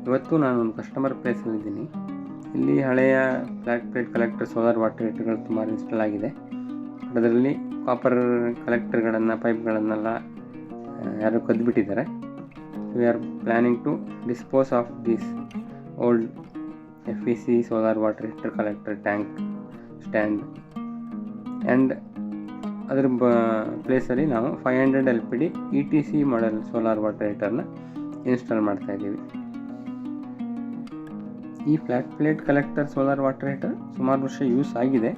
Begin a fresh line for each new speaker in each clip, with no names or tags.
ಇವತ್ತು ನಾನು ಒಂದು ಕಸ್ಟಮರ್ ಪ್ಲೇಸಲ್ಲಿದ್ದೀನಿ. ಇಲ್ಲಿ ಹಳೆಯ flat plate collector solar water ಹೀಟರ್ಗಳು ಸುಮಾರು ಇನ್ಸ್ಟಾಲ್ ಆಗಿದೆ. ಅದರಲ್ಲಿ ಕಾಪರ್ ಕಲೆಕ್ಟರ್ಗಳನ್ನು ಪೈಪ್ಗಳನ್ನೆಲ್ಲ ಯಾರೋ ಕದ್ದುಬಿಟ್ಟಿದ್ದಾರೆ. We are planning to dispose of this old FEC solar water heater collector tank stand and ಅದರ ಪ್ಲೇಸಲ್ಲಿ ನಾವು 500 LPD ETC model solar water ಹೀಟರ್ನ ಇನ್ಸ್ಟಾಲ್ ಮಾಡ್ತಾಯಿದ್ದೀವಿ. ಈ flat plate collector solar water heater ಸುಮಾರು ವರ್ಷ ಯೂಸ್ ಆಗಿದೆ.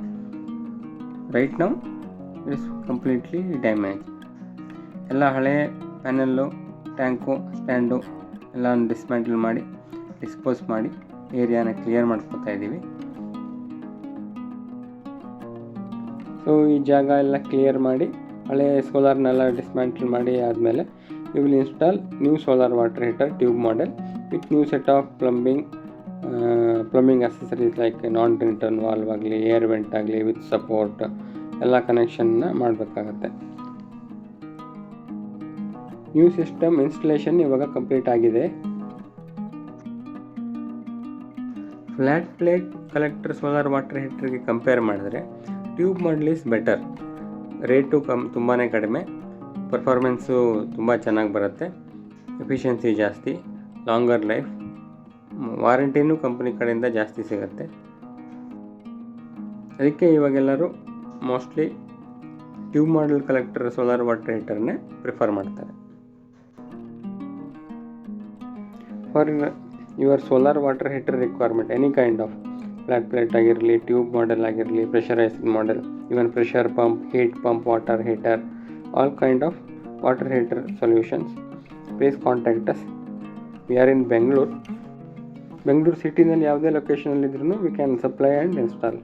Right now it is completely damage. ಎಲ್ಲ ಹಳೆಯ ಪ್ಯಾನೆಲ್ಲು, ಟ್ಯಾಂಕು, ಸ್ಟ್ಯಾಂಡು ಎಲ್ಲ ಡಿಸ್ಮ್ಯಾಂಟಲ್ ಮಾಡಿ ಡಿಸ್ಪೋಸ್ ಮಾಡಿ ಏರಿಯಾನ ಕ್ಲಿಯರ್ ಮಾಡ್ಕೊತಾ ಇದ್ದೀವಿ. ಸೊ ಈ ಜಾಗ ಎಲ್ಲ ಕ್ಲಿಯರ್ ಮಾಡಿ ಹಳೆಯ ಸೋಲಾರ್ನೆಲ್ಲ ಡಿಸ್ಮ್ಯಾಂಟಲ್ ಮಾಡಿ ಆದಮೇಲೆ you will install new solar water heater tube model with new set of plumbing accessories like non return valve ಆಗಲಿ, ಏರ್ ವೆಂಟ್ ಆಗಲಿ ವಿತ್ ಸಪೋರ್ಟ್ ಎಲ್ಲ ಕನೆಕ್ಷನ್ನ ಮಾಡಬೇಕಾಗತ್ತೆ. ನ್ಯೂ ಸಿಸ್ಟಮ್ ಇನ್ಸ್ಟಾಲೇಷನ್ ಇವಾಗ ಕಂಪ್ಲೀಟ್ ಆಗಿದೆ. Flat plate collector solar water ಹೀಟರ್ಗೆ compare ಮಾಡಿದ್ರೆ tube model is better. Rate ತುಂಬಾ ಕಡಿಮೆ, ಪರ್ಫಾರ್ಮೆನ್ಸು ತುಂಬ ಚೆನ್ನಾಗಿ ಬರುತ್ತೆ, ಎಫಿಷಿಯನ್ಸಿ ಜಾಸ್ತಿ, ಲಾಂಗರ್ ಲೈಫ್, ವಾರಂಟಿನೂ ಕಂಪ್ನಿ ಕಡೆಯಿಂದ ಜಾಸ್ತಿ ಸಿಗುತ್ತೆ. ಅದಕ್ಕೆ ಇವಾಗೆಲ್ಲರೂ mostly tube model collector solar water ಹೀಟರ್ನೇ ಪ್ರಿಫರ್ ಮಾಡ್ತಾರೆ. For your solar water heater requirement any kind of flat plate ಆಗಿರಲಿ, ಟ್ಯೂಬ್ ಮಾಡೆಲ್ ಆಗಿರಲಿ, pressurized model, even pressure pump, heat pump, water heater, all kind of water heater solutions, please contact us. We are in Bengaluru ಸಿಟಿನಲ್ಲಿ ಯಾವುದೇ ಲೊಕೇಶನಲ್ಲಿದ್ರೂ we can supply and install.